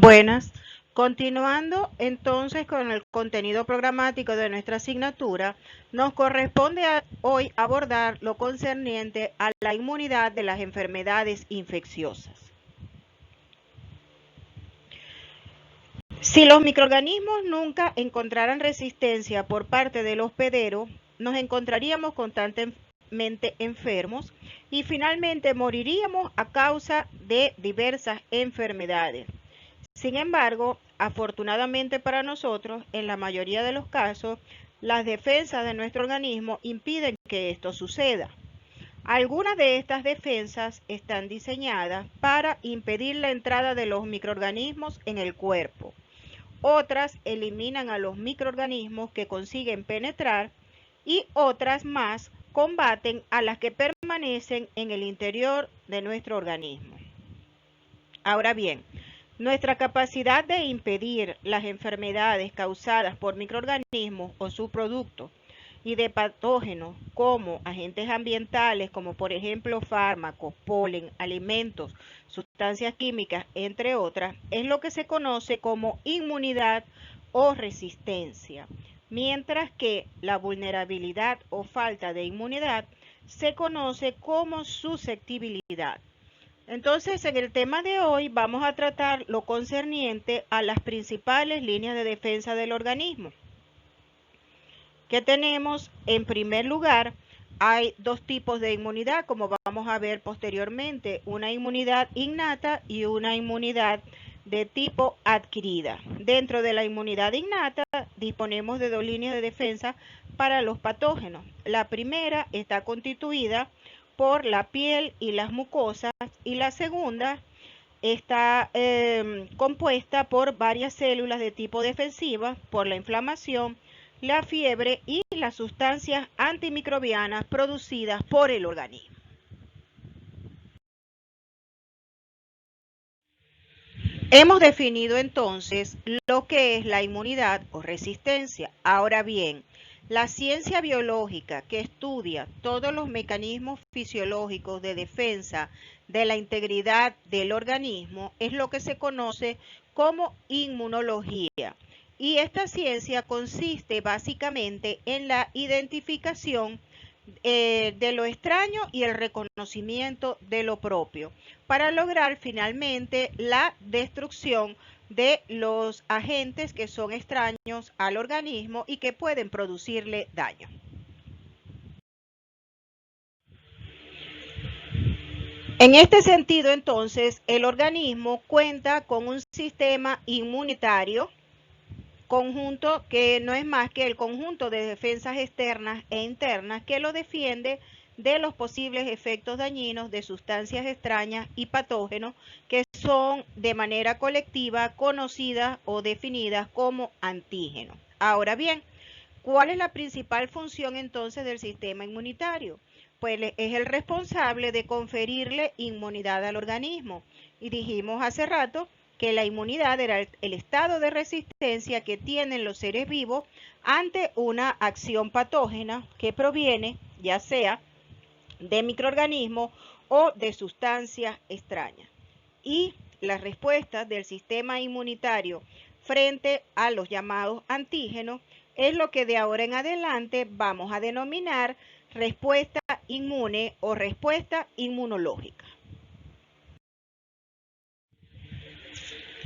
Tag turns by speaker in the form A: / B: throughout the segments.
A: Buenas. Continuando entonces con el contenido programático de nuestra asignatura, nos corresponde hoy abordar lo concerniente a la inmunidad de las enfermedades infecciosas. Si los microorganismos nunca encontraran resistencia por parte del hospedero, nos encontraríamos constantemente enfermos y finalmente moriríamos a causa de diversas enfermedades. Sin embargo, afortunadamente para nosotros, en la mayoría de los casos, las defensas de nuestro organismo impiden que esto suceda. Algunas de estas defensas están diseñadas para impedir la entrada de los microorganismos en el cuerpo. Otras eliminan a los microorganismos que consiguen penetrar y otras más combaten a las que permanecen en el interior de nuestro organismo. Ahora bien, nuestra capacidad de impedir las enfermedades causadas por microorganismos o subproductos y de patógenos como agentes ambientales, como por ejemplo fármacos, polen, alimentos, sustancias químicas, entre otras, es lo que se conoce como inmunidad o resistencia, mientras que la vulnerabilidad o falta de inmunidad se conoce como susceptibilidad. Entonces, en el tema de hoy vamos a tratar lo concerniente a las principales líneas de defensa del organismo. ¿Qué tenemos? En primer lugar, hay dos tipos de inmunidad, como vamos a ver posteriormente, una inmunidad innata y una inmunidad de tipo adquirida. Dentro de la inmunidad innata disponemos de dos líneas de defensa para los patógenos. La primera está constituida por la piel y las mucosas y la segunda está compuesta por varias células de tipo defensiva, por la inflamación, la fiebre y las sustancias antimicrobianas producidas por el organismo. Hemos definido entonces lo que es la inmunidad o resistencia. Ahora bien, la ciencia biológica que estudia todos los mecanismos fisiológicos de defensa de la integridad del organismo es lo que se conoce como inmunología. Y esta ciencia consiste básicamente en la identificación de lo extraño y el reconocimiento de lo propio, para lograr finalmente la destrucción de los agentes que son extraños al organismo y que pueden producirle daño. En este sentido, entonces, el organismo cuenta con un sistema inmunitario conjunto que no es más que el conjunto de defensas externas e internas que lo defiende de los posibles efectos dañinos de sustancias extrañas y patógenos que son de manera colectiva conocidas o definidas como antígenos. Ahora bien, ¿cuál es la principal función entonces del sistema inmunitario? Pues es el responsable de conferirle inmunidad al organismo. Y dijimos hace rato que la inmunidad era el estado de resistencia que tienen los seres vivos ante una acción patógena que proviene ya sea de microorganismos o de sustancias extrañas. Y la respuesta del sistema inmunitario frente a los llamados antígenos es lo que de ahora en adelante vamos a denominar respuesta inmune o respuesta inmunológica.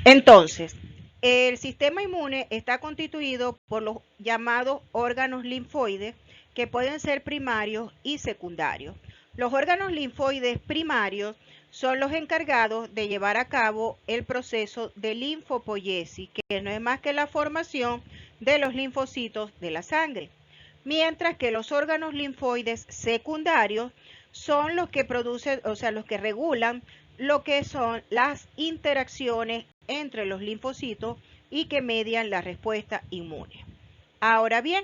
A: Entonces, el sistema inmune está constituido por los llamados órganos linfoides que pueden ser primarios y secundarios. Los órganos linfoides primarios son los encargados de llevar a cabo el proceso de linfopoiesis, que no es más que la formación de los linfocitos de la sangre. Mientras que los órganos linfoides secundarios son los que producen, o sea, los que regulan lo que son las interacciones entre los linfocitos y que median la respuesta inmune. Ahora bien,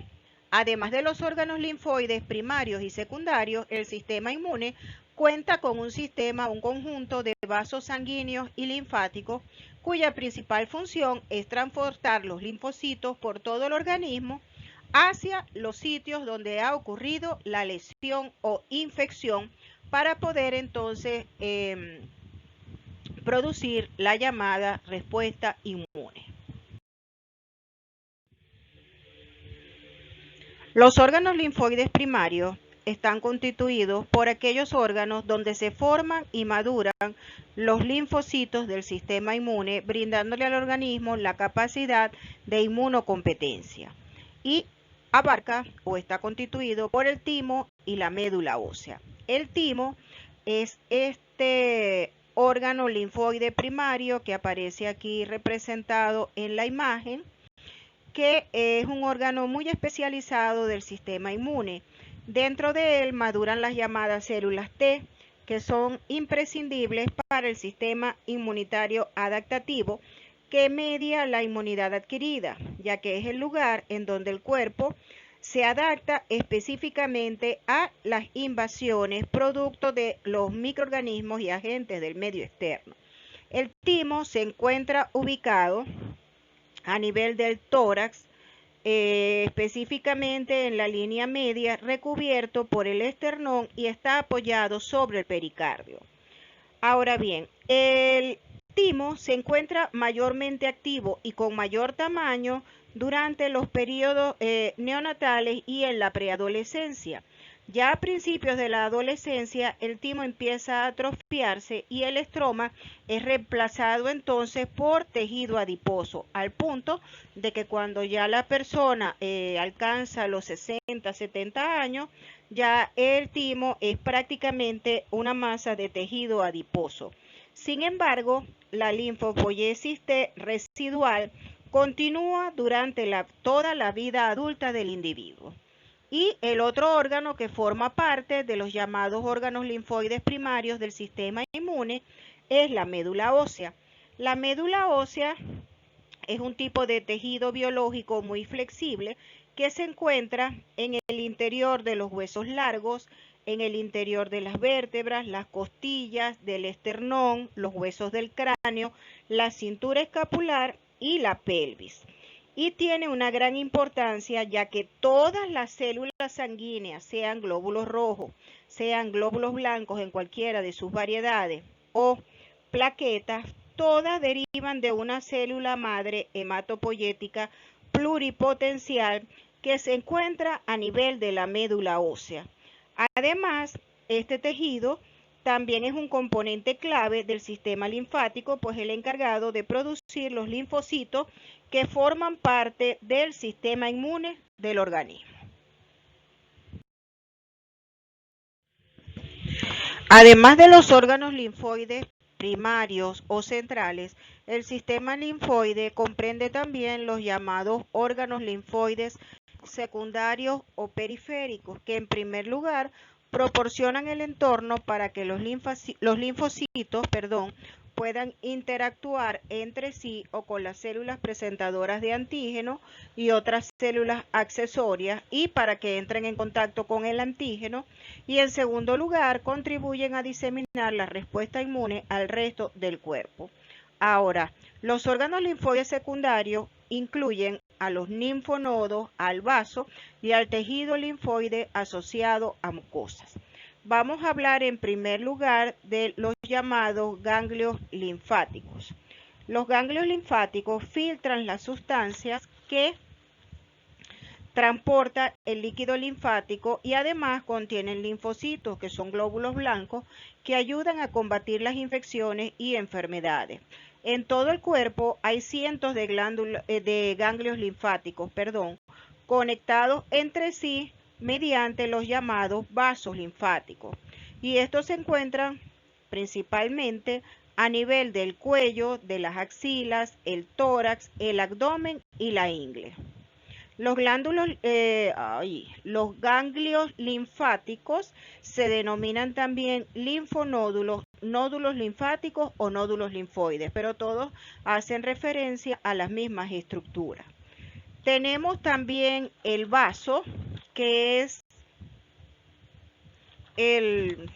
A: además de los órganos linfoides primarios y secundarios, el sistema inmune cuenta con un conjunto de vasos sanguíneos y linfáticos cuya principal función es transportar los linfocitos por todo el organismo hacia los sitios donde ha ocurrido la lesión o infección para poder entonces producir la llamada respuesta inmune. Los órganos linfoides primarios están constituidos por aquellos órganos donde se forman y maduran los linfocitos del sistema inmune, brindándole al organismo la capacidad de inmunocompetencia. Y abarca o está constituido por el timo y la médula ósea. El timo es este órgano linfoide primario que aparece aquí representado en la imagen, que es un órgano muy especializado del sistema inmune. Dentro de él maduran las llamadas células T, que son imprescindibles para el sistema inmunitario adaptativo, que media la inmunidad adquirida, ya que es el lugar en donde el cuerpo se adapta específicamente a las invasiones producto de los microorganismos y agentes del medio externo. El timo se encuentra ubicado a nivel del tórax, específicamente en la línea media, recubierto por el esternón y está apoyado sobre el pericardio. Ahora bien, el timo se encuentra mayormente activo y con mayor tamaño durante los periodos neonatales y en la preadolescencia. Ya a principios de la adolescencia, el timo empieza a atrofiarse y el estroma es reemplazado entonces por tejido adiposo, al punto de que cuando ya la persona alcanza los 60, 70 años, ya el timo es prácticamente una masa de tejido adiposo. Sin embargo, la linfopoiesis T residual continúa durante toda la vida adulta del individuo. Y el otro órgano que forma parte de los llamados órganos linfoides primarios del sistema inmune es la médula ósea. La médula ósea es un tipo de tejido biológico muy flexible que se encuentra en el interior de los huesos largos, en el interior de las vértebras, las costillas, del esternón, los huesos del cráneo, la cintura escapular y la pelvis. Y tiene una gran importancia ya que todas las células sanguíneas, sean glóbulos rojos, sean glóbulos blancos en cualquiera de sus variedades o plaquetas, todas derivan de una célula madre hematopoyética pluripotencial que se encuentra a nivel de la médula ósea. Además, este tejido también es un componente clave del sistema linfático, pues es el encargado de producir los linfocitos que forman parte del sistema inmune del organismo. Además de los órganos linfoides primarios o centrales, el sistema linfoide comprende también los llamados órganos linfoides secundarios o periféricos, que en primer lugar proporcionan el entorno para que los linfocitos puedan interactuar entre sí o con las células presentadoras de antígeno y otras células accesorias, y para que entren en contacto con el antígeno, y en segundo lugar contribuyen a diseminar la respuesta inmune al resto del cuerpo. Ahora, los órganos linfoides secundarios incluyen a los linfonodos, al vaso y al tejido linfoide asociado a mucosas. Vamos a hablar en primer lugar de los llamados ganglios linfáticos. Los ganglios linfáticos filtran las sustancias que transporta el líquido linfático y además contienen linfocitos, que son glóbulos blancos que ayudan a combatir las infecciones y enfermedades. En todo el cuerpo hay cientos de ganglios linfáticos, conectados entre sí mediante los llamados vasos linfáticos. Y estos se encuentran principalmente a nivel del cuello, de las axilas, el tórax, el abdomen y la ingle. Los ganglios linfáticos se denominan también linfonódulos, nódulos linfáticos o nódulos linfoides, pero todos hacen referencia a las mismas estructuras. Tenemos también el vaso, que es el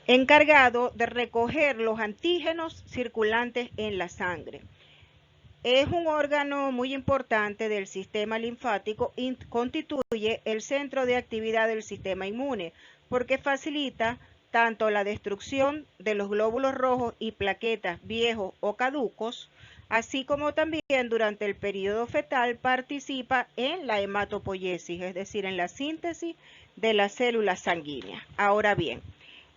A: encargado de recoger los antígenos circulantes en la sangre. Es un órgano muy importante del sistema linfático y constituye el centro de actividad del sistema inmune, porque facilita tanto la destrucción de los glóbulos rojos y plaquetas viejos o caducos, así como también durante el periodo fetal participa en la hematopoiesis, es decir, en la síntesis de las células sanguíneas. Ahora bien,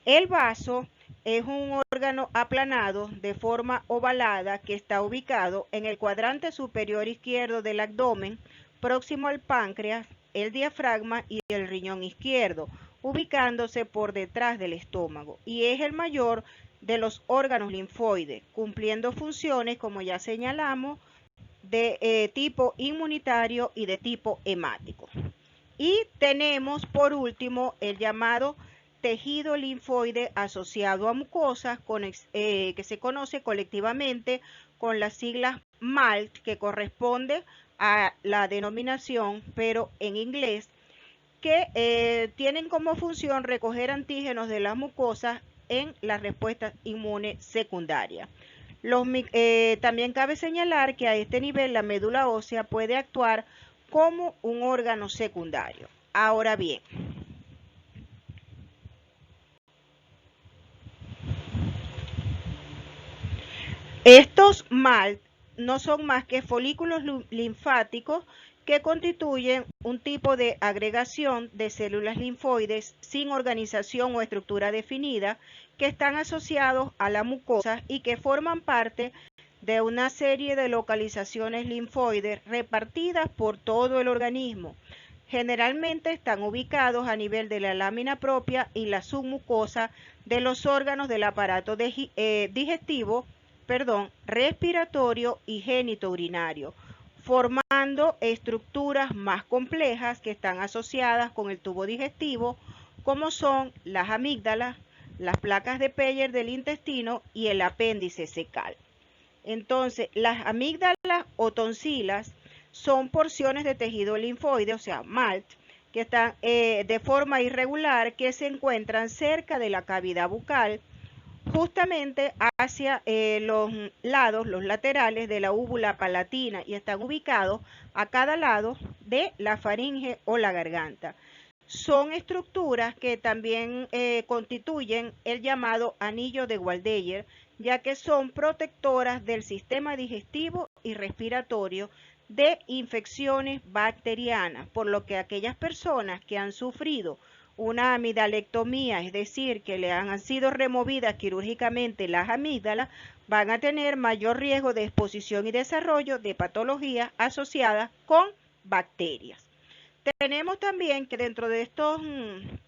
A: el vaso es un órgano aplanado de forma ovalada que está ubicado en el cuadrante superior izquierdo del abdomen, próximo al páncreas, el diafragma y el riñón izquierdo, ubicándose por detrás del estómago, y es el mayor de los órganos linfoides, cumpliendo funciones, como ya señalamos, de tipo inmunitario y de tipo hemático. Y tenemos por último el llamado tejido linfoide asociado a mucosas, que se conoce colectivamente con las siglas MALT, que corresponde a la denominación, pero en inglés, que tienen como función recoger antígenos de las mucosas en la respuesta inmune secundaria. También cabe señalar que a este nivel la médula ósea puede actuar como un órgano secundario. Ahora bien, estos MALT no son más que folículos linfáticos que constituyen un tipo de agregación de células linfoides sin organización o estructura definida, que están asociados a la mucosa y que forman parte de una serie de localizaciones linfoides repartidas por todo el organismo. Generalmente están ubicados a nivel de la lámina propia y la submucosa de los órganos del aparato digestivo, respiratorio y genitourinario, formando estructuras más complejas que están asociadas con el tubo digestivo, como son las amígdalas, las placas de Peyer del intestino y el apéndice cecal. Entonces, las amígdalas o tonsilas son porciones de tejido linfoide, o sea, MALT, que están de forma irregular, que se encuentran cerca de la cavidad bucal, justamente hacia los lados, los laterales de la úvula palatina, y están ubicados a cada lado de la faringe o la garganta. Son estructuras que también constituyen el llamado anillo de Waldeyer, ya que son protectoras del sistema digestivo y respiratorio de infecciones bacterianas, por lo que aquellas personas que han sufrido una amidalectomía, es decir, que le han sido removidas quirúrgicamente las amígdalas, van a tener mayor riesgo de exposición y desarrollo de patologías asociadas con bacterias. Tenemos también que dentro de estos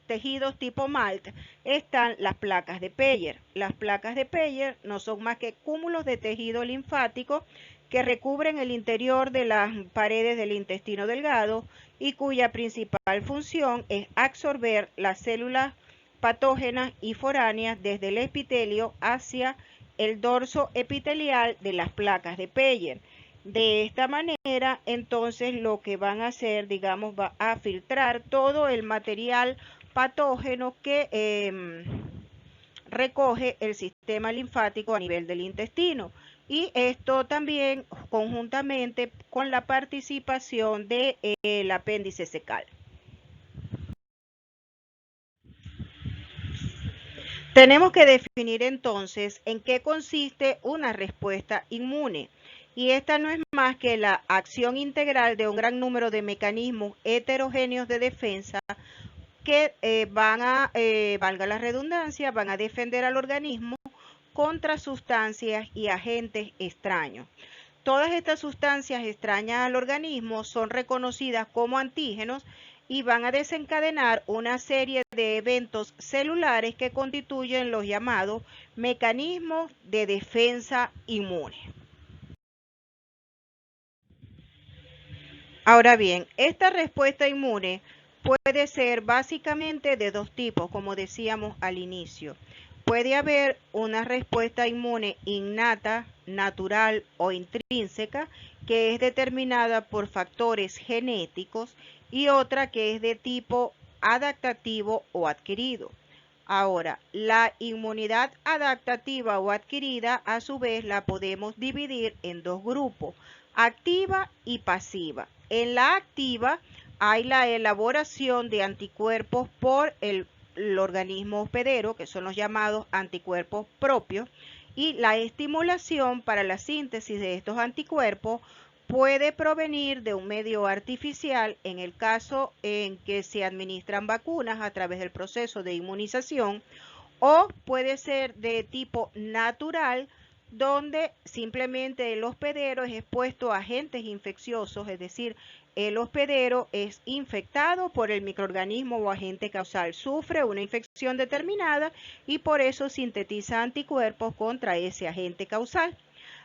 A: tejidos tipo MALT están las placas de Peyer. Las placas de Peyer no son más que cúmulos de tejido linfático que recubren el interior de las paredes del intestino delgado y cuya principal función es absorber las células patógenas y foráneas desde el epitelio hacia el dorso epitelial de las placas de Peyer. De esta manera, entonces, lo que van a hacer, digamos, va a filtrar todo el material patógeno que recoge el sistema linfático a nivel del intestino. Y esto también conjuntamente con la participación del apéndice cecal. Tenemos que definir entonces en qué consiste una respuesta inmune. Y esta no es más que la acción integral de un gran número de mecanismos heterogéneos de defensa que valga la redundancia, van a defender al organismo contra sustancias y agentes extraños. Todas estas sustancias extrañas al organismo son reconocidas como antígenos y van a desencadenar una serie de eventos celulares que constituyen los llamados mecanismos de defensa inmune. Ahora bien, esta respuesta inmune puede ser básicamente de dos tipos, como decíamos al inicio. Puede haber una respuesta inmune innata, natural o intrínseca, que es determinada por factores genéticos, y otra que es de tipo adaptativo o adquirido. Ahora, la inmunidad adaptativa o adquirida, a su vez, la podemos dividir en dos grupos, activa y pasiva. En la activa hay la elaboración de anticuerpos por el el organismo hospedero, que son los llamados anticuerpos propios, y la estimulación para la síntesis de estos anticuerpos puede provenir de un medio artificial en el caso en que se administran vacunas a través del proceso de inmunización, o puede ser de tipo natural, donde simplemente el hospedero es expuesto a agentes infecciosos, es decir, el hospedero es infectado por el microorganismo o agente causal, sufre una infección determinada y por eso sintetiza anticuerpos contra ese agente causal.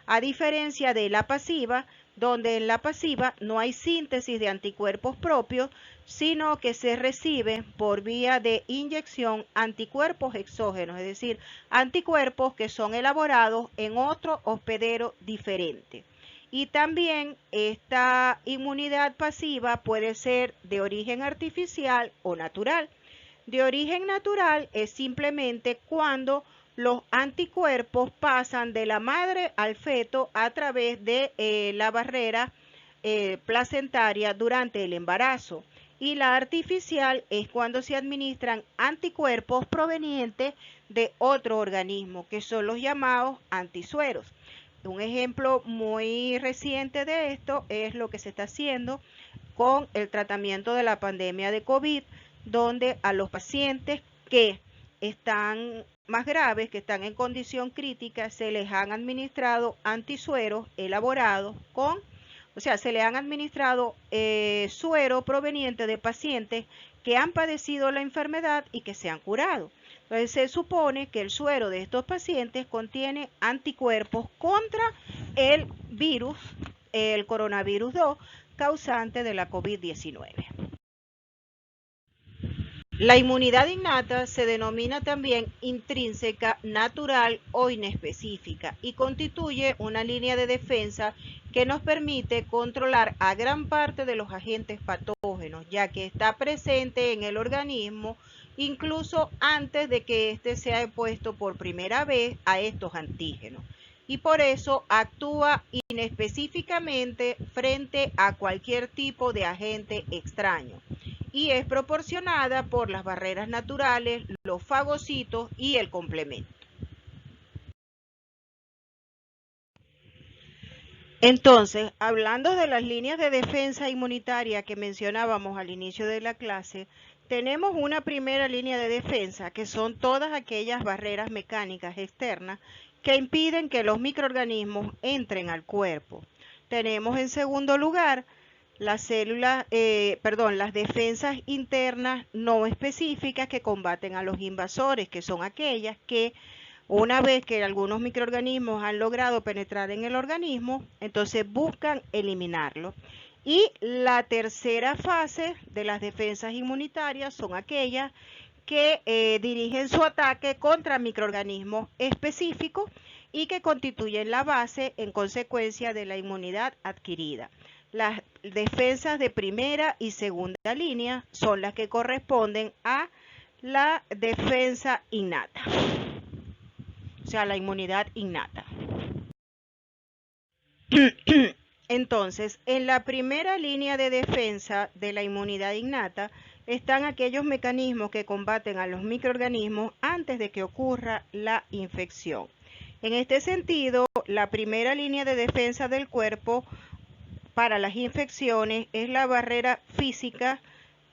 A: A diferencia de la pasiva, donde en la pasiva no hay síntesis de anticuerpos propios, sino que se recibe por vía de inyección anticuerpos exógenos, es decir, anticuerpos que son elaborados en otro hospedero diferente. Y también esta inmunidad pasiva puede ser de origen artificial o natural. De origen natural es simplemente cuando los anticuerpos pasan de la madre al feto a través de la barrera placentaria durante el embarazo. Y la artificial es cuando se administran anticuerpos provenientes de otro organismo, que son los llamados antisueros. Un ejemplo muy reciente de esto es lo que se está haciendo con el tratamiento de la pandemia de COVID, donde a los pacientes que están más graves, que están en condición crítica, se les han administrado antisueros elaborados se le han administrado suero proveniente de pacientes que han padecido la enfermedad y que se han curado. Entonces se supone que el suero de estos pacientes contiene anticuerpos contra el virus, el coronavirus 2, causante de la COVID-19. La inmunidad innata se denomina también intrínseca, natural o inespecífica y constituye una línea de defensa que nos permite controlar a gran parte de los agentes patógenos, ya que está presente en el organismo incluso antes de que éste sea expuesto por primera vez a estos antígenos. Y por eso actúa inespecíficamente frente a cualquier tipo de agente extraño. Y es proporcionada por las barreras naturales, los fagocitos y el complemento. Entonces, hablando de las líneas de defensa inmunitaria que mencionábamos al inicio de la clase, tenemos una primera línea de defensa que son todas aquellas barreras mecánicas externas que impiden que los microorganismos entren al cuerpo. Tenemos en segundo lugar las defensas internas no específicas que combaten a los invasores, que son aquellas que una vez que algunos microorganismos han logrado penetrar en el organismo, entonces buscan eliminarlo. Y la tercera fase de las defensas inmunitarias son aquellas que dirigen su ataque contra microorganismos específicos y que constituyen la base en consecuencia de la inmunidad adquirida. Las defensas de primera y segunda línea son las que corresponden a la defensa innata, o sea, la inmunidad innata. Entonces, en la primera línea de defensa de la inmunidad innata están aquellos mecanismos que combaten a los microorganismos antes de que ocurra la infección. En este sentido, la primera línea de defensa del cuerpo para las infecciones es la barrera física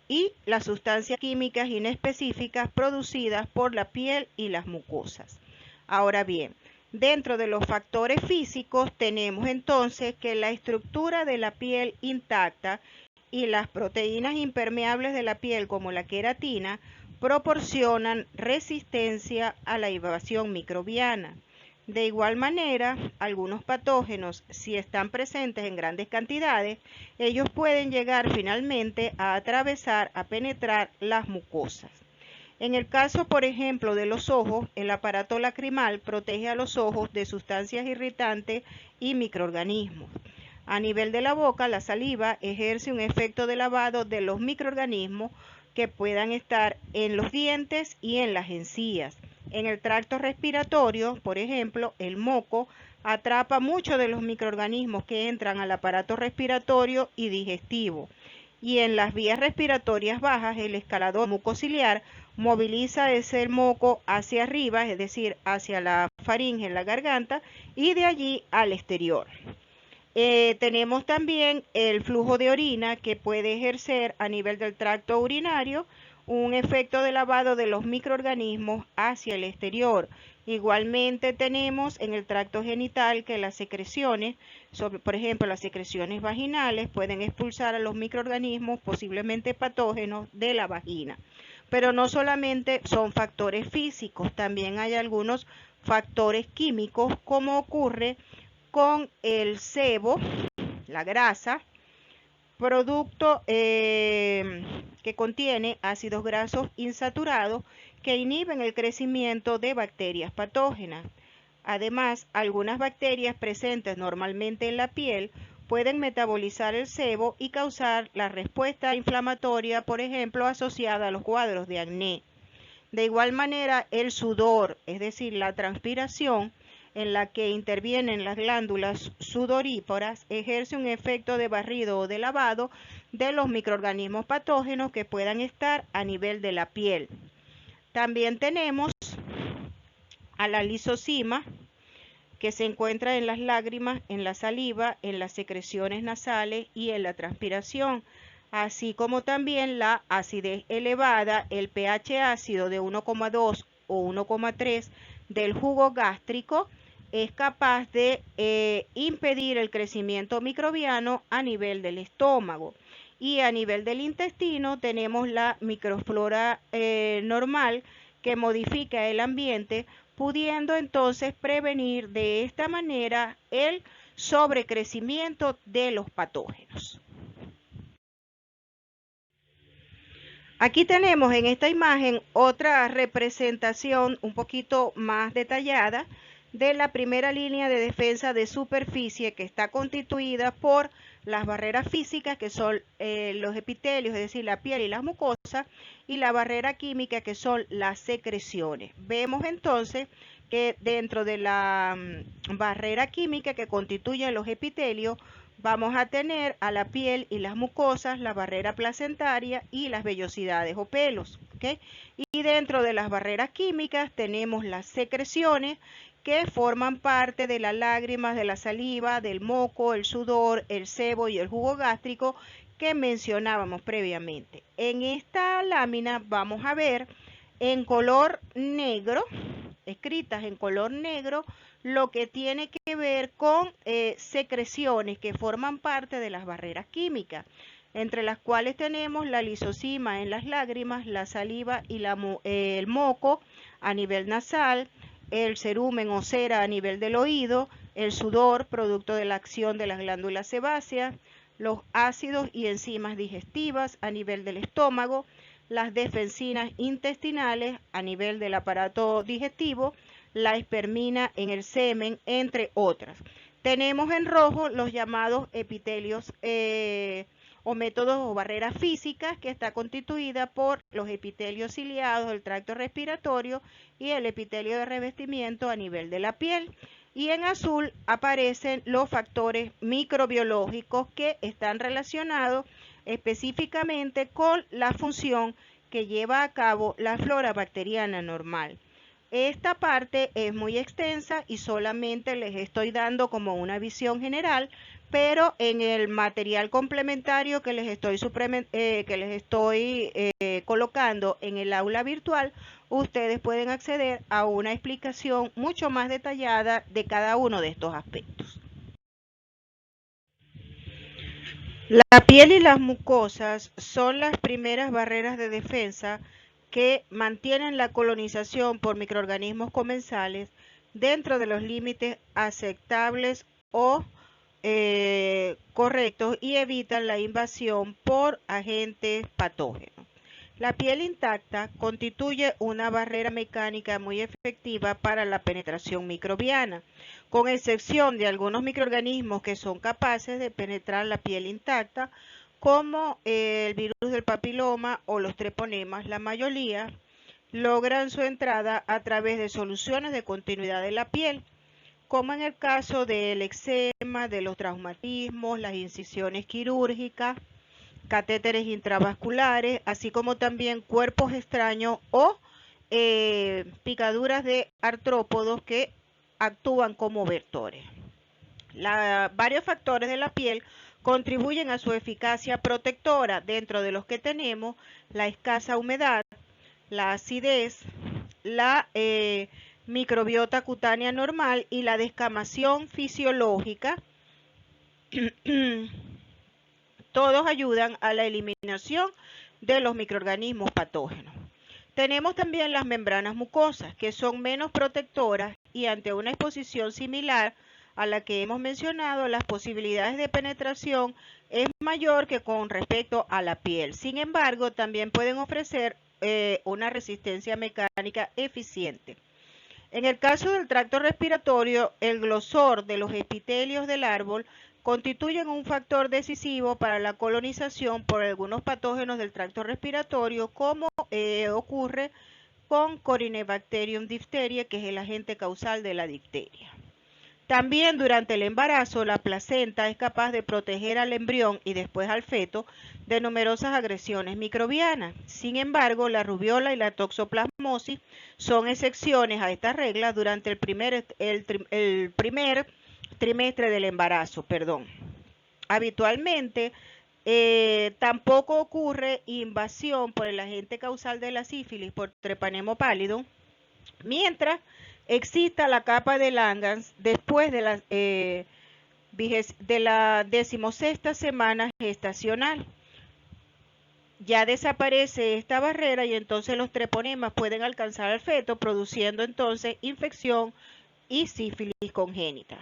A: y las sustancias químicas inespecíficas producidas por la piel y las mucosas. Ahora bien, dentro de los factores físicos tenemos entonces que la estructura de la piel intacta y las proteínas impermeables de la piel como la queratina proporcionan resistencia a la invasión microbiana. De igual manera, algunos patógenos, si están presentes en grandes cantidades, ellos pueden llegar finalmente a atravesar, a penetrar las mucosas. En el caso, por ejemplo, de los ojos, el aparato lacrimal protege a los ojos de sustancias irritantes y microorganismos. A nivel de la boca, la saliva ejerce un efecto de lavado de los microorganismos que puedan estar en los dientes y en las encías. En el tracto respiratorio, por ejemplo, el moco atrapa muchos de los microorganismos que entran al aparato respiratorio y digestivo. Y en las vías respiratorias bajas, el escalador mucociliar moviliza ese moco hacia arriba, es decir, hacia la faringe en la garganta, y de allí al exterior. Tenemos también el flujo de orina que puede ejercer a nivel del tracto urinario un efecto de lavado de los microorganismos hacia el exterior. Igualmente tenemos en el tracto genital que las secreciones, por ejemplo las secreciones vaginales, pueden expulsar a los microorganismos posiblemente patógenos de la vagina. Pero no solamente son factores físicos, también hay algunos factores químicos, como ocurre con el sebo, la grasa, producto que contiene ácidos grasos insaturados que inhiben el crecimiento de bacterias patógenas. Además, algunas bacterias presentes normalmente en la piel pueden metabolizar el sebo y causar la respuesta inflamatoria, por ejemplo, asociada a los cuadros de acné. De igual manera, el sudor, es decir, la transpiración, en la que intervienen las glándulas sudoríparas, ejerce un efecto de barrido o de lavado de los microorganismos patógenos que puedan estar a nivel de la piel. También tenemos a la lisosima, que se encuentra en las lágrimas, en la saliva, en las secreciones nasales y en la transpiración, así como también la acidez elevada, el pH ácido de 1,2 o 1,3 del jugo gástrico es capaz de impedir el crecimiento microbiano a nivel del estómago. Y a nivel del intestino tenemos la microflora normal, que modifica el ambiente, pudiendo entonces prevenir de esta manera el sobrecrecimiento de los patógenos. Aquí tenemos en esta imagen otra representación un poquito más detallada de la primera línea de defensa de superficie, que está constituida por las barreras físicas, que son los epitelios, es decir, la piel y las mucosas, y la barrera química, que son las secreciones. Vemos entonces que dentro de la barrera química que constituye los epitelios, vamos a tener a la piel y las mucosas, la barrera placentaria y las vellosidades o pelos, ¿okay? Y dentro de las barreras químicas tenemos las secreciones, que forman parte de las lágrimas, de la saliva, del moco, el sudor, el sebo y el jugo gástrico que mencionábamos previamente. En esta lámina vamos a ver en color negro, escritas en color negro, lo que tiene que ver con secreciones que forman parte de las barreras químicas, entre las cuales tenemos la lisosima en las lágrimas, la saliva y el moco a nivel nasal, el cerumen o cera a nivel del oído, el sudor producto de la acción de las glándulas sebáceas, los ácidos y enzimas digestivas a nivel del estómago, las defensinas intestinales a nivel del aparato digestivo, la espermina en el semen, entre otras. Tenemos en rojo los llamados epitelios o métodos o barreras físicas, que está constituida por los epitelios ciliados del tracto respiratorio y el epitelio de revestimiento a nivel de la piel. Y en azul aparecen los factores microbiológicos que están relacionados específicamente con la función que lleva a cabo la flora bacteriana normal. Esta parte es muy extensa y solamente les estoy dando como una visión general, pero en el material complementario que les estoy colocando en el aula virtual, ustedes pueden acceder a una explicación mucho más detallada de cada uno de estos aspectos. La piel y las mucosas son las primeras barreras de defensa que mantienen la colonización por microorganismos comensales dentro de los límites aceptables o correctos, y evitan la invasión por agentes patógenos. La piel intacta constituye una barrera mecánica muy efectiva para la penetración microbiana, con excepción de algunos microorganismos que son capaces de penetrar la piel intacta, como el virus del papiloma o los treponemas. La mayoría logran su entrada a través de soluciones de continuidad de la piel, como en el caso del eczema, de los traumatismos, las incisiones quirúrgicas, catéteres intravasculares, así como también cuerpos extraños o picaduras de artrópodos que actúan como vectores. Varios factores de la piel contribuyen a su eficacia protectora, dentro de los que tenemos la escasa humedad, la acidez, la microbiota cutánea normal y la descamación fisiológica. Todos ayudan a la eliminación de los microorganismos patógenos. Tenemos también las membranas mucosas, que son menos protectoras y ante una exposición similar a la que hemos mencionado, las posibilidades de penetración es mayor que con respecto a la piel. Sin embargo, también pueden ofrecer una resistencia mecánica eficiente. En el caso del tracto respiratorio, el grosor de los epitelios del árbol constituyen un factor decisivo para la colonización por algunos patógenos del tracto respiratorio, como ocurre con Corynebacterium diphtheria, que es el agente causal de la difteria. También durante el embarazo, la placenta es capaz de proteger al embrión y después al feto de numerosas agresiones microbianas. Sin embargo, la rubiola y la toxoplasmosis son excepciones a esta regla durante el primer trimestre del embarazo. Habitualmente, tampoco ocurre invasión por el agente causal de la sífilis, por Treponema pallidum, mientras exista la capa de Langerhans después de la 16ª semana gestacional. Ya desaparece esta barrera y entonces los treponemas pueden alcanzar al feto, produciendo entonces infección y sífilis congénita.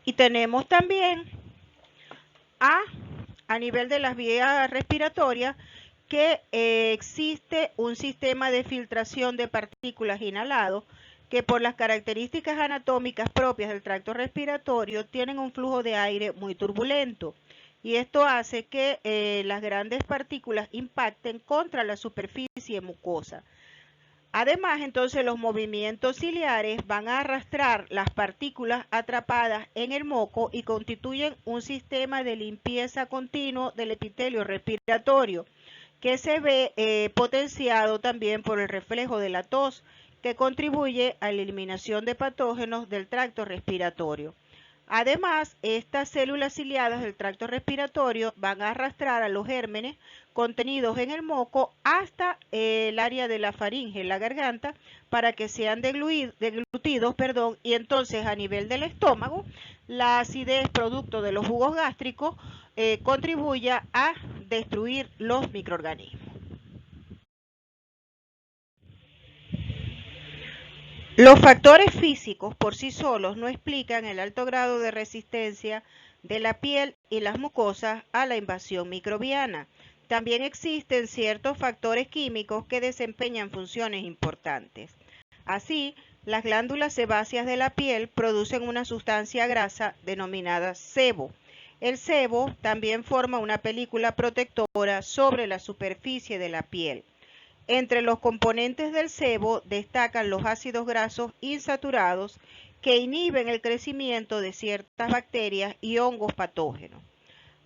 A: Y tenemos también a nivel de las vías respiratorias, que existe un sistema de filtración de partículas inhalados que por las características anatómicas propias del tracto respiratorio tienen un flujo de aire muy turbulento, y esto hace que las grandes partículas impacten contra la superficie mucosa. Además, entonces los movimientos ciliares van a arrastrar las partículas atrapadas en el moco y constituyen un sistema de limpieza continuo del epitelio respiratorio, que se ve potenciado también por el reflejo de la tos, que contribuye a la eliminación de patógenos del tracto respiratorio. Además, estas células ciliadas del tracto respiratorio van a arrastrar a los gérmenes contenidos en el moco hasta el área de la faringe, la garganta, para que sean deglutidos, y entonces a nivel del estómago, la acidez producto de los jugos gástricos contribuya a destruir los microorganismos. Los factores físicos por sí solos no explican el alto grado de resistencia de la piel y las mucosas a la invasión microbiana. También existen ciertos factores químicos que desempeñan funciones importantes. Así, las glándulas sebáceas de la piel producen una sustancia grasa denominada sebo. El sebo también forma una película protectora sobre la superficie de la piel. Entre los componentes del sebo destacan los ácidos grasos insaturados, que inhiben el crecimiento de ciertas bacterias y hongos patógenos.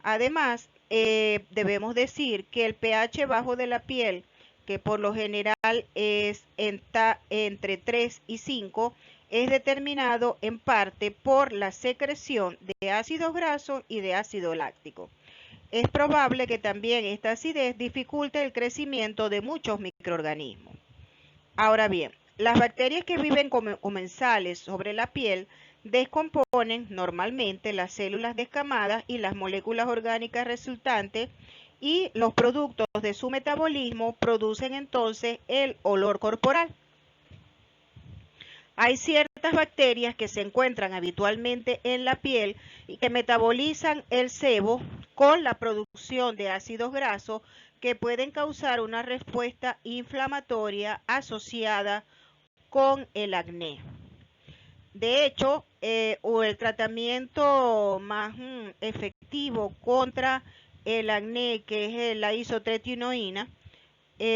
A: Además, debemos decir que el pH bajo de la piel, que por lo general es entre 3 y 5, es determinado en parte por la secreción de ácidos grasos y de ácido láctico. Es probable que también esta acidez dificulte el crecimiento de muchos microorganismos. Ahora bien, las bacterias que viven como comensales sobre la piel descomponen normalmente las células descamadas y las moléculas orgánicas resultantes, y los productos de su metabolismo producen entonces el olor corporal. Hay ciertas bacterias que se encuentran habitualmente en la piel y que metabolizan el sebo con la producción de ácidos grasos, que pueden causar una respuesta inflamatoria asociada con el acné. De hecho, el tratamiento más efectivo contra el acné, que es la isotretinoína,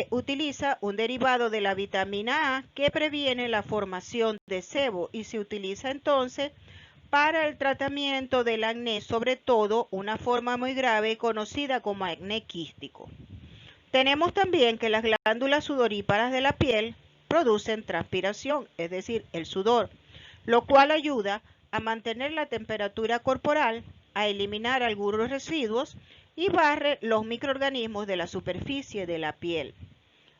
A: utiliza un derivado de la vitamina A que previene la formación de sebo, y se utiliza entonces para el tratamiento del acné, sobre todo una forma muy grave conocida como acné quístico. Tenemos también que las glándulas sudoríparas de la piel producen transpiración, es decir, el sudor, lo cual ayuda a mantener la temperatura corporal, a eliminar algunos residuos y barre los microorganismos de la superficie de la piel.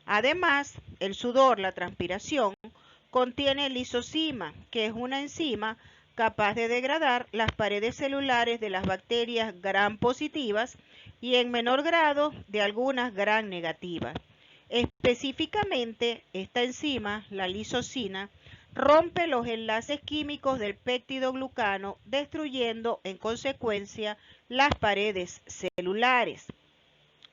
A: Además, el sudor, la transpiración, contiene lisocima, que es una enzima capaz de degradar las paredes celulares de las bacterias gram positivas y en menor grado de algunas gram negativas. Específicamente, esta enzima, la lisocina, rompe los enlaces químicos del péptido glucano, destruyendo en consecuencia las paredes celulares.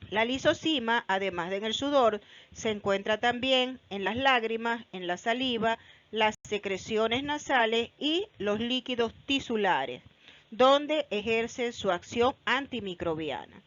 A: La lisocima, además de en el sudor, se encuentra también en las lágrimas, en la saliva, las secreciones nasales y los líquidos tisulares, donde ejerce su acción antimicrobiana.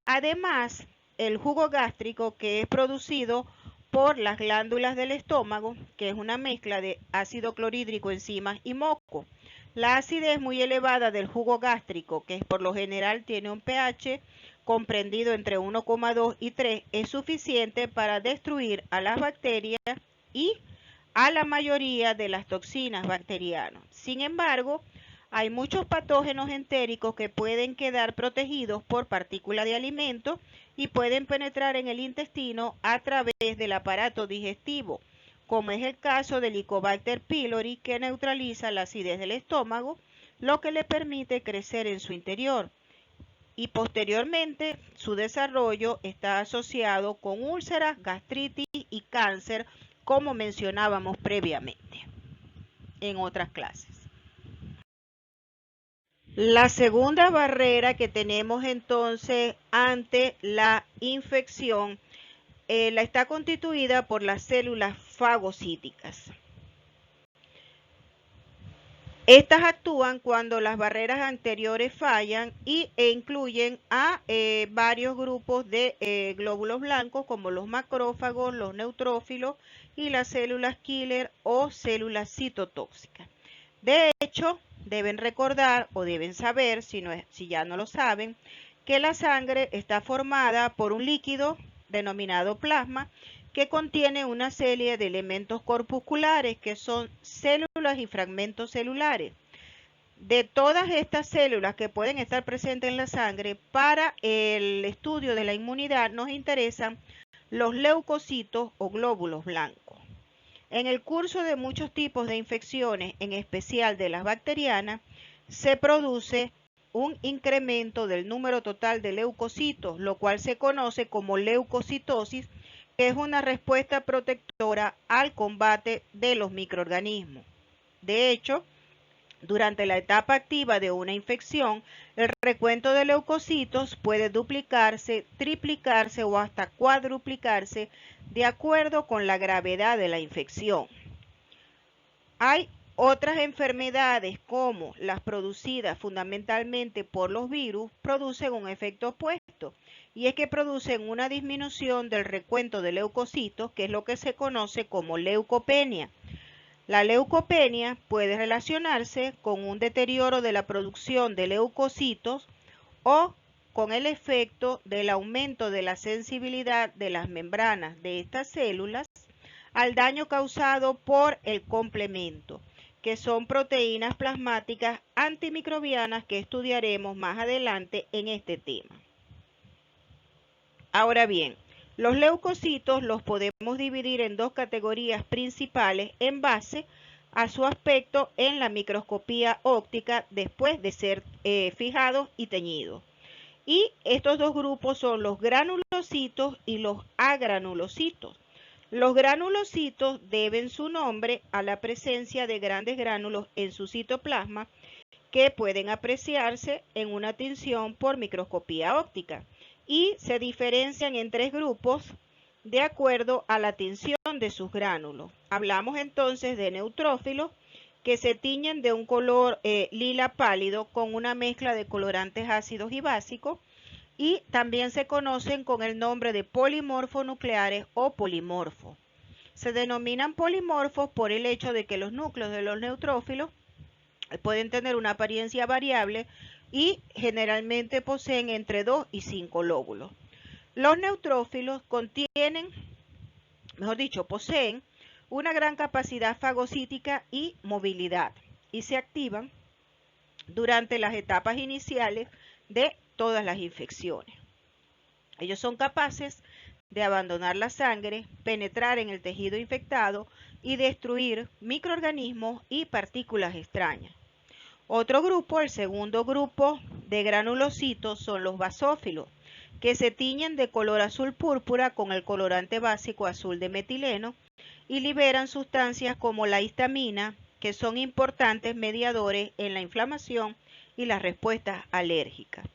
A: Además, el jugo gástrico, que es producido por las glándulas del estómago, que es una mezcla de ácido clorhídrico, enzimas y moco. La acidez muy elevada del jugo gástrico, que por lo general tiene un pH comprendido entre 1,2 y 3, es suficiente para destruir a las bacterias y a la mayoría de las toxinas bacterianas. Sin embargo, hay muchos patógenos entéricos que pueden quedar protegidos por partículas de alimento y pueden penetrar en el intestino a través del aparato digestivo, como es el caso del Helicobacter pylori, que neutraliza la acidez del estómago, lo que le permite crecer en su interior. Y posteriormente su desarrollo está asociado con úlceras, gastritis y cáncer, como mencionábamos previamente en otras clases. La segunda barrera que tenemos entonces ante la infección la está constituida por las células fagocíticas. Estas actúan cuando las barreras anteriores fallan e incluyen a varios grupos de glóbulos blancos como los macrófagos, los neutrófilos y las células killer o células citotóxicas. De hecho, deben recordar o deben saber, si ya no lo saben, que la sangre está formada por un líquido denominado plasma que contiene una serie de elementos corpusculares que son células y fragmentos celulares. De todas estas células que pueden estar presentes en la sangre, para el estudio de la inmunidad nos interesan los leucocitos o glóbulos blancos. En el curso de muchos tipos de infecciones, en especial de las bacterianas, se produce un incremento del número total de leucocitos, lo cual se conoce como leucocitosis, que es una respuesta protectora al combate de los microorganismos. De hecho, durante la etapa activa de una infección, el recuento de leucocitos puede duplicarse, triplicarse o hasta cuadruplicarse de acuerdo con la gravedad de la infección. Hay otras enfermedades como las producidas fundamentalmente por los virus producen un efecto opuesto, y es que producen una disminución del recuento de leucocitos, que es lo que se conoce como leucopenia. La leucopenia puede relacionarse con un deterioro de la producción de leucocitos o con el efecto del aumento de la sensibilidad de las membranas de estas células al daño causado por el complemento, que son proteínas plasmáticas antimicrobianas que estudiaremos más adelante en este tema. Ahora bien, los leucocitos los podemos dividir en dos categorías principales en base a su aspecto en la microscopía óptica después de ser fijados y teñidos. Y estos dos grupos son los granulocitos y los agranulocitos. Los granulocitos deben su nombre a la presencia de grandes gránulos en su citoplasma que pueden apreciarse en una tinción por microscopía óptica y se diferencian en tres grupos de acuerdo a la tinción de sus gránulos. Hablamos entonces de neutrófilos, que se tiñen de un color lila pálido con una mezcla de colorantes ácidos y básicos, y también se conocen con el nombre de polimorfos nucleares o polimorfos. Se denominan polimorfos por el hecho de que los núcleos de los neutrófilos Pueden tener una apariencia variable y generalmente poseen entre 2 y 5 lóbulos. Los neutrófilos poseen una gran capacidad fagocítica y movilidad y se activan durante las etapas iniciales de todas las infecciones. Ellos son capaces de abandonar la sangre, penetrar en el tejido infectado y destruir microorganismos y partículas extrañas. Otro grupo, el segundo grupo de granulocitos, son los basófilos, que se tiñen de color azul púrpura con el colorante básico azul de metileno y liberan sustancias como la histamina, que son importantes mediadores en la inflamación y las respuestas alérgicas.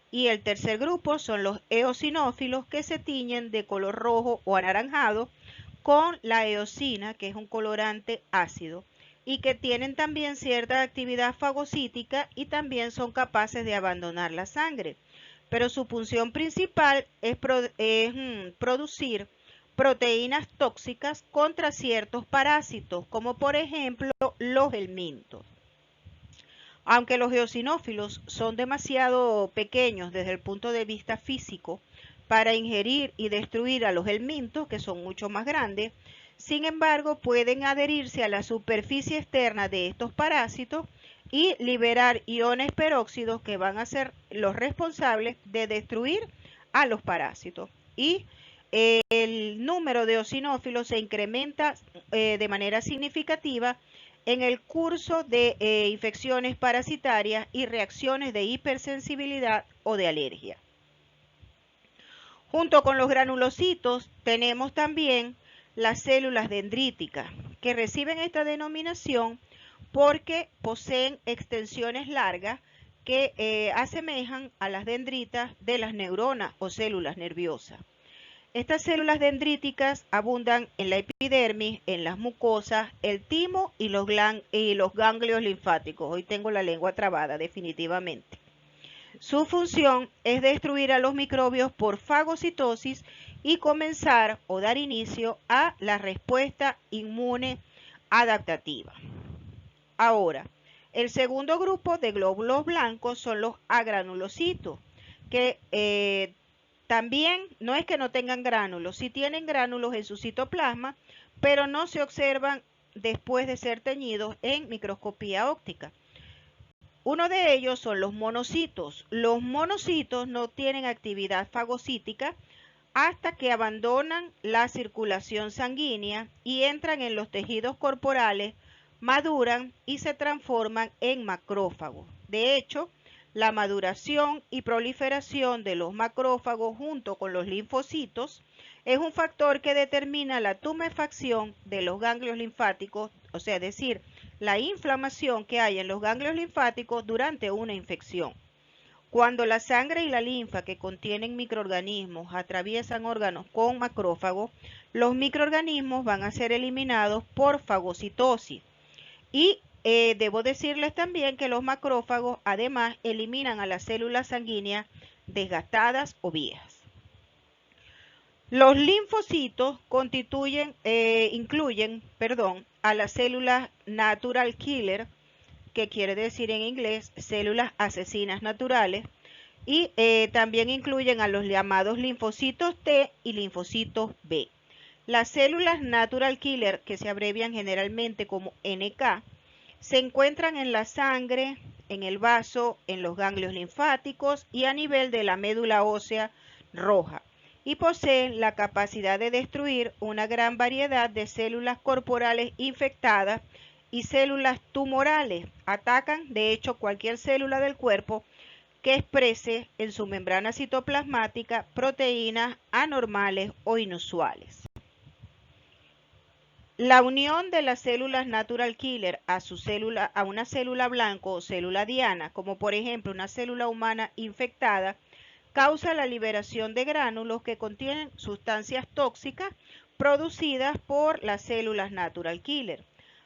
A: Y el tercer grupo son los eosinófilos, que se tiñen de color rojo o anaranjado con la eosina, que es un colorante ácido, y que tienen también cierta actividad fagocítica y también son capaces de abandonar la sangre. Pero su función principal es producir proteínas tóxicas contra ciertos parásitos, como por ejemplo los helmintos. Aunque los eosinófilos son demasiado pequeños desde el punto de vista físico para ingerir y destruir a los helmintos, que son mucho más grandes, sin embargo pueden adherirse a la superficie externa de estos parásitos y liberar iones peróxidos que van a ser los responsables de destruir a los parásitos. Y el número de eosinófilos se incrementa de manera significativa en el curso de infecciones parasitarias y reacciones de hipersensibilidad o de alergia. Junto con los granulocitos tenemos también las células dendríticas, que reciben esta denominación porque poseen extensiones largas que asemejan a las dendritas de las neuronas o células nerviosas. Estas células dendríticas abundan en la epidermis, en las mucosas, el timo y los ganglios linfáticos. Hoy tengo la lengua trabada, definitivamente. Su función es destruir a los microbios por fagocitosis y comenzar o dar inicio a la respuesta inmune adaptativa. Ahora, el segundo grupo de glóbulos blancos son los agranulocitos, que también no es que no tengan gránulos, sí tienen gránulos en su citoplasma, pero no se observan después de ser teñidos en microscopía óptica. Uno de ellos son los monocitos. Los monocitos no tienen actividad fagocítica hasta que abandonan la circulación sanguínea y entran en los tejidos corporales, maduran y se transforman en macrófagos. De hecho, la maduración y proliferación de los macrófagos junto con los linfocitos es un factor que determina la tumefacción de los ganglios linfáticos, o sea, es decir, la inflamación que hay en los ganglios linfáticos durante una infección. Cuando la sangre y la linfa que contienen microorganismos atraviesan órganos con macrófagos, los microorganismos van a ser eliminados por fagocitosis. Y debo decirles también que los macrófagos además eliminan a las células sanguíneas desgastadas o viejas. Los linfocitos incluyen a las células natural killer, que quiere decir en inglés células asesinas naturales, y también incluyen a los llamados linfocitos T y linfocitos B. Las células natural killer, que se abrevian generalmente como NK, se encuentran en la sangre, en el vaso, en los ganglios linfáticos y a nivel de la médula ósea roja, y poseen la capacidad de destruir una gran variedad de células corporales infectadas y células tumorales. Atacan, de hecho, cualquier célula del cuerpo que exprese en su membrana citoplasmática proteínas anormales o inusuales. La unión de las células natural killer a una célula blanco o célula diana, como por ejemplo una célula humana infectada, causa la liberación de gránulos que contienen sustancias tóxicas producidas por las células natural killer.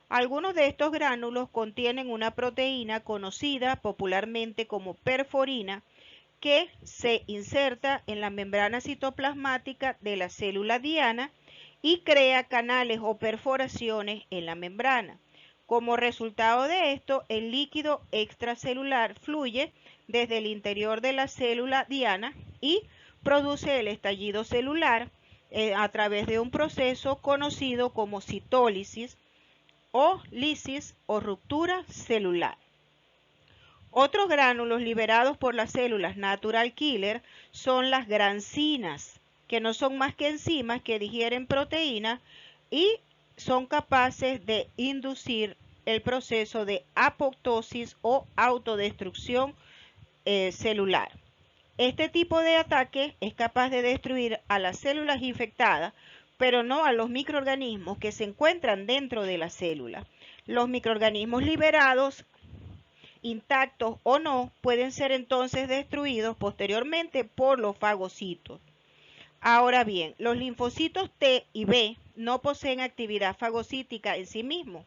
A: Algunos de estos gránulos contienen una proteína conocida popularmente como perforina, que se inserta en la membrana citoplasmática de la célula diana y crea canales o perforaciones en la membrana. Como resultado de esto, el líquido extracelular fluye desde el interior de la célula diana y produce el estallido celular a través de un proceso conocido como citólisis o lisis o ruptura celular. Otros gránulos liberados por las células natural killer son las grancinas, que no son más que enzimas que digieren proteínas y son capaces de inducir el proceso de apoptosis o autodestrucción celular. Este tipo de ataque es capaz de destruir a las células infectadas, pero no a los microorganismos que se encuentran dentro de la célula. Los microorganismos liberados, intactos o no, pueden ser entonces destruidos posteriormente por los fagocitos. Ahora bien, los linfocitos T y B no poseen actividad fagocítica en sí mismos,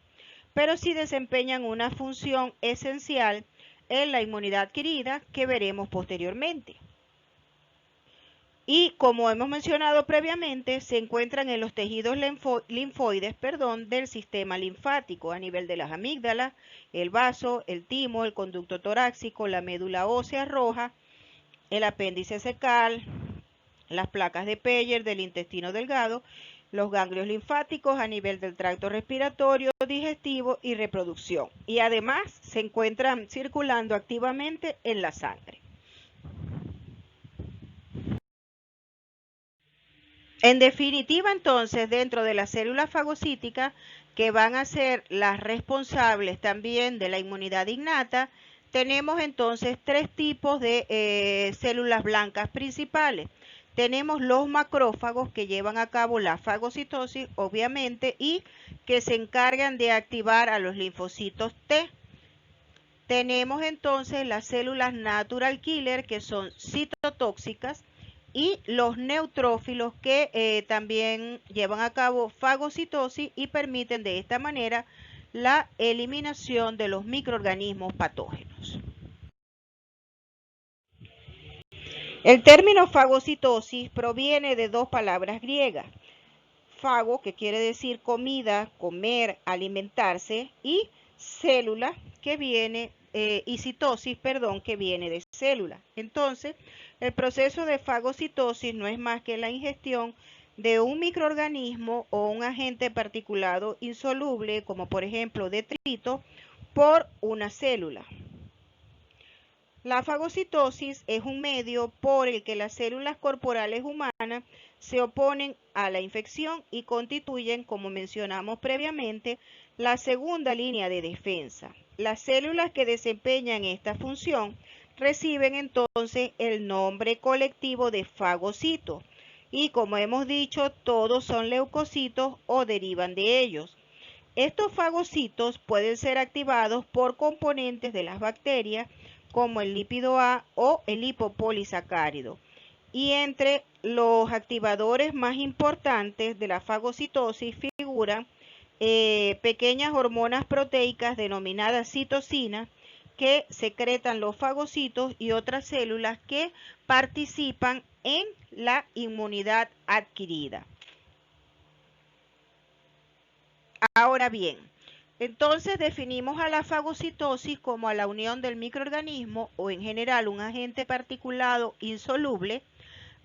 A: pero sí desempeñan una función esencial en la inmunidad adquirida que veremos posteriormente. Y como hemos mencionado previamente, se encuentran en los tejidos linfoides del sistema linfático a nivel de las amígdalas, el vaso, el timo, el conducto torácico, la médula ósea roja, el apéndice cecal, las placas de Peyer del intestino delgado, los ganglios linfáticos a nivel del tracto respiratorio, digestivo y reproducción. Y además se encuentran circulando activamente en la sangre. En definitiva, entonces, dentro de las células fagocíticas, que van a ser las responsables también de la inmunidad innata, tenemos entonces tres tipos de células blancas principales. Tenemos los macrófagos que llevan a cabo la fagocitosis, obviamente, y que se encargan de activar a los linfocitos T. Tenemos entonces las células natural killer, que son citotóxicas, y los neutrófilos que también llevan a cabo fagocitosis y permiten de esta manera la eliminación de los microorganismos patógenos. El término fagocitosis proviene de dos palabras griegas: fago, que quiere decir comida, comer, alimentarse, y célula, que viene y citosis, que viene de célula. Entonces, el proceso de fagocitosis no es más que la ingestión de un microorganismo o un agente particulado insoluble, como por ejemplo detrito, por una célula. La fagocitosis es un medio por el que las células corporales humanas se oponen a la infección y constituyen, como mencionamos previamente, la segunda línea de defensa. Las células que desempeñan esta función reciben entonces el nombre colectivo de fagocitos y, como hemos dicho, todos son leucocitos o derivan de ellos. Estos fagocitos pueden ser activados por componentes de las bacterias como el lípido A o el lipopolisacárido. Y entre los activadores más importantes de la fagocitosis figuran pequeñas hormonas proteicas denominadas citocinas, que secretan los fagocitos y otras células que participan en la inmunidad adquirida. Ahora bien, entonces definimos a la fagocitosis como a la unión del microorganismo o en general un agente particulado insoluble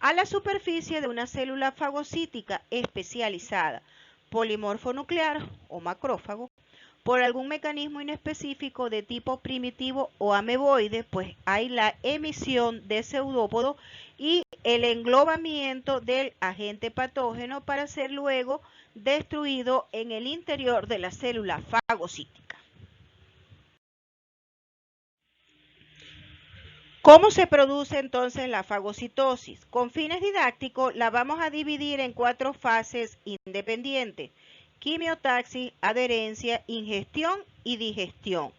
A: a la superficie de una célula fagocítica especializada, polimorfo nuclear o macrófago, por algún mecanismo inespecífico de tipo primitivo o ameboide, pues hay la emisión de pseudópodo y el englobamiento del agente patógeno para ser luego destruido en el interior de la célula fagocítica. ¿Cómo se produce entonces la fagocitosis? Con fines didácticos la vamos a dividir en 4 fases independientes: quimiotaxis, adherencia, ingestión y digestión.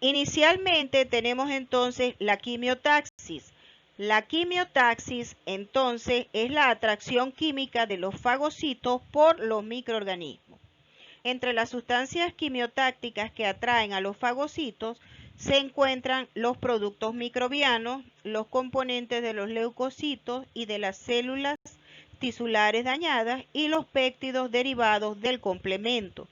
A: Inicialmente tenemos entonces la quimiotaxis. La quimiotaxis entonces es la atracción química de los fagocitos por los microorganismos. Entre las sustancias quimiotácticas que atraen a los fagocitos se encuentran los productos microbianos, los componentes de los leucocitos y de las células tisulares dañadas y los péptidos derivados del complemento,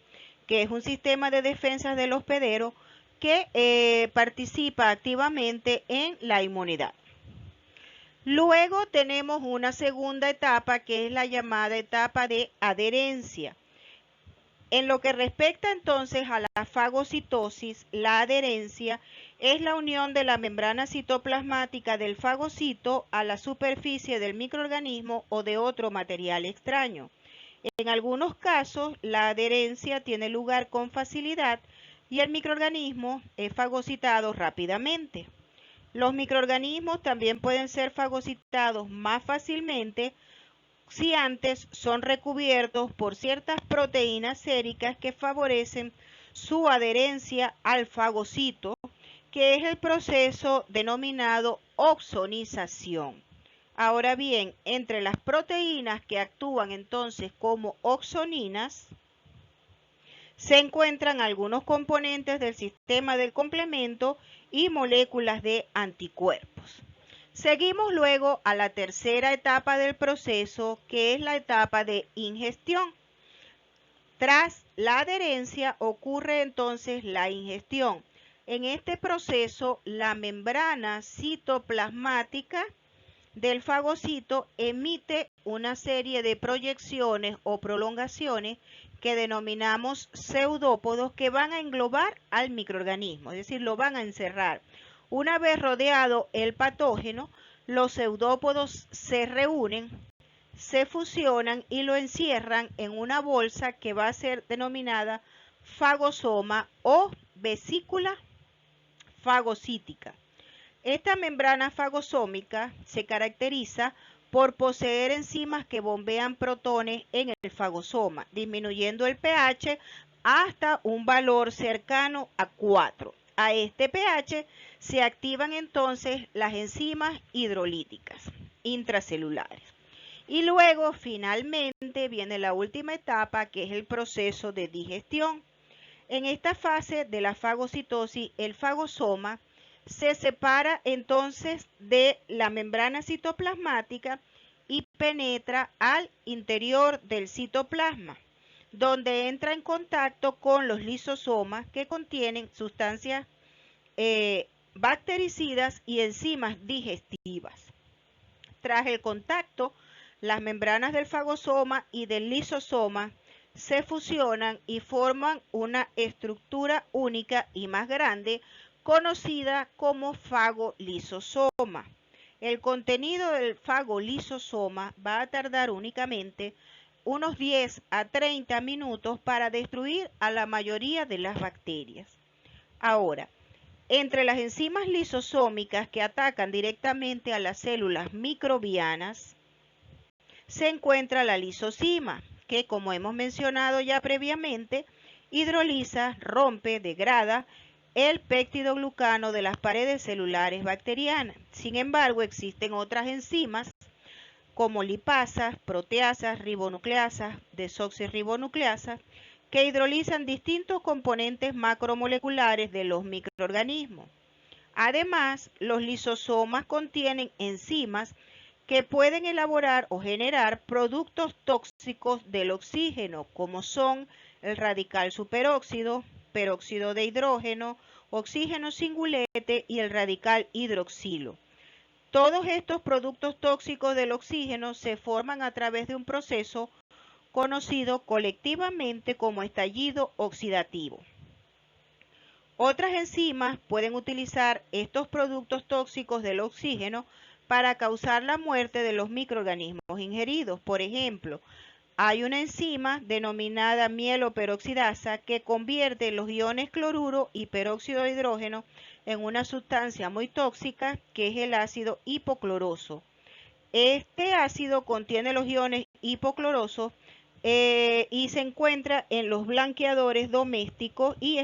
A: que es un sistema de defensa del hospedero que participa activamente en la inmunidad. Luego tenemos una segunda etapa que es la llamada etapa de adherencia. En lo que respecta entonces a la fagocitosis, la adherencia es la unión de la membrana citoplasmática del fagocito a la superficie del microorganismo o de otro material extraño. En algunos casos, la adherencia tiene lugar con facilidad y el microorganismo es fagocitado rápidamente. Los microorganismos también pueden ser fagocitados más fácilmente si antes son recubiertos por ciertas proteínas séricas que favorecen su adherencia al fagocito, que es el proceso denominado opsonización. Ahora bien, entre las proteínas que actúan entonces como opsoninas, se encuentran algunos componentes del sistema del complemento y moléculas de anticuerpos. Seguimos luego a la tercera etapa del proceso, que es la etapa de ingestión. Tras la adherencia ocurre entonces la ingestión. En este proceso, la membrana citoplasmática del fagocito emite una serie de proyecciones o prolongaciones que denominamos pseudópodos, que van a englobar al microorganismo, es decir, lo van a encerrar. Una vez rodeado el patógeno, los pseudópodos se reúnen, se fusionan y lo encierran en una bolsa que va a ser denominada fagosoma o vesícula fagocítica. Esta membrana fagosómica se caracteriza por poseer enzimas que bombean protones en el fagosoma, disminuyendo el pH hasta un valor cercano a 4. A este pH se activan entonces las enzimas hidrolíticas intracelulares. Y luego, finalmente, viene la última etapa, que es el proceso de digestión. En esta fase de la fagocitosis, el fagosoma se separa entonces de la membrana citoplasmática y penetra al interior del citoplasma, donde entra en contacto con los lisosomas, que contienen sustancias bactericidas y enzimas digestivas. Tras el contacto, las membranas del fagosoma y del lisosoma se fusionan y forman una estructura única y más grande, conocida como fagolisosoma. El contenido del fagolisosoma va a tardar únicamente unos 10 a 30 minutos para destruir a la mayoría de las bacterias. Ahora, entre las enzimas lisosómicas que atacan directamente a las células microbianas, se encuentra la lisozima, que, como hemos mencionado ya previamente, hidroliza, rompe, degrada el péptidoglucano de las paredes celulares bacterianas. Sin embargo, existen otras enzimas como lipasas, proteasas, ribonucleasas, desoxirribonucleasas, que hidrolizan distintos componentes macromoleculares de los microorganismos. Además, los lisosomas contienen enzimas que pueden elaborar o generar productos tóxicos del oxígeno, como son el radical superóxido, peróxido de hidrógeno, oxígeno singulete y el radical hidroxilo. Todos estos productos tóxicos del oxígeno se forman a través de un proceso conocido colectivamente como estallido oxidativo. Otras enzimas pueden utilizar estos productos tóxicos del oxígeno para causar la muerte de los microorganismos ingeridos. Por ejemplo, hay una enzima denominada mieloperoxidasa que convierte los iones cloruro y peróxido de hidrógeno en una sustancia muy tóxica, que es el ácido hipocloroso. Este ácido contiene los iones hipoclorosos y se encuentra en los blanqueadores domésticos y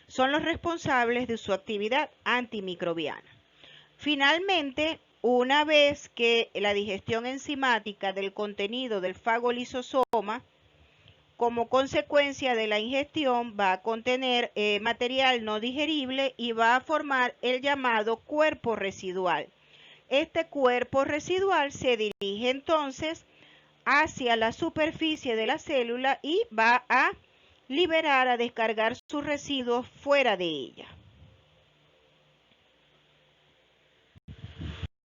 A: son los responsables de su actividad antimicrobiana. Finalmente, una vez que la digestión enzimática del contenido del fagolisosoma, como consecuencia de la ingestión, va a contener material no digerible y va a formar el llamado cuerpo residual. Este cuerpo residual se dirige entonces hacia la superficie de la célula y va a liberar, a descargar sus residuos fuera de ella.